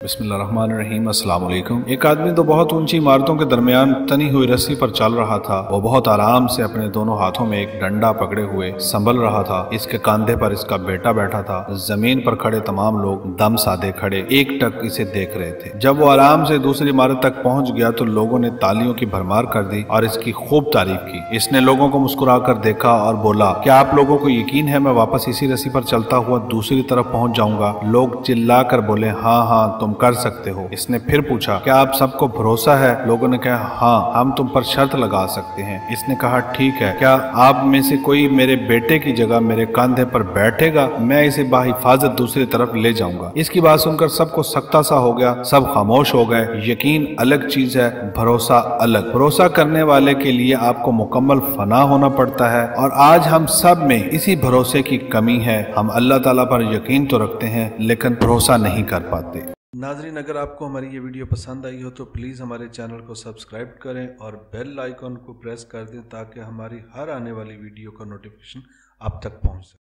بسم اللہ الرحمن الرحیم۔ السلام علیکم۔ ایک آدمی تو بہت اونچی عمارتوں کے درمیان تنی ہوئی رسی پر چل رہا تھا۔ وہ بہت آرام سے اپنے دونوں ہاتھوں میں ایک ڈنڈا پکڑے ہوئے سنبھل رہا تھا۔ اس کے کاندھے پر اس کا بیٹا بیٹھا تھا۔ زمین پر کھڑے تمام لوگ دم سادے کھڑے ایک ٹک اسے دیکھ رہے تھے۔ جب وہ آرام سے دوسری عمارت تک پہنچ گیا تو لوگوں نے تالیوں کی بھرمار کر دی اور اس کی خوب تعریف کی۔ اس نے لوگوں کو مسکرا کر دیکھا اور بولا، کیا آپ لوگوں کو یقین ہے میں واپس اسی رسی پر چلتا ہوا دوسری طرف پہنچ جاؤں گا؟ لوگ چلا کر بولے، ہاں ہاں تم کر سکتے ہو۔ اس نے پھر پوچھا، کیا آپ سب کو بھروسہ ہے؟ لوگوں نے کہا، ہاں ہم تم پر شرط لگا سکتے ہیں۔ اس نے کہا، ٹھیک ہے، کیا آپ میں سے کوئی میرے بیٹے کی جگہ میرے کاندھے پر بیٹھے گا؟ میں اسے بحفاظت دوسری طرف لے جاؤں گا۔ اس کی بات سن کر سب کو سکتہ سا ہو گیا، سب خاموش ہو گئے۔ یقین الگ چیز ہے، بھروسہ الگ۔ بھروسہ کرنے والے کے لیے آپ کو مکمل فنا ہونا پڑتا ہے، اور آج ہم سب میں اسی بھروسے کی کمی ہے۔ ہم اللہ تعالیٰ پر یقین تو رکھتے ہیں لیکن بھروسہ نہیں کر پاتے۔ ناظرین، اگر آپ کو ہماری یہ ویڈیو پسند آئی ہو تو پلیز ہمارے چینل کو سبسکرائب کریں اور بیل آئیکن کو پریس کر دیں تاکہ ہماری ہر آنے والی ویڈیو کا نوٹیفیکیشن آپ تک پہنچ سکے۔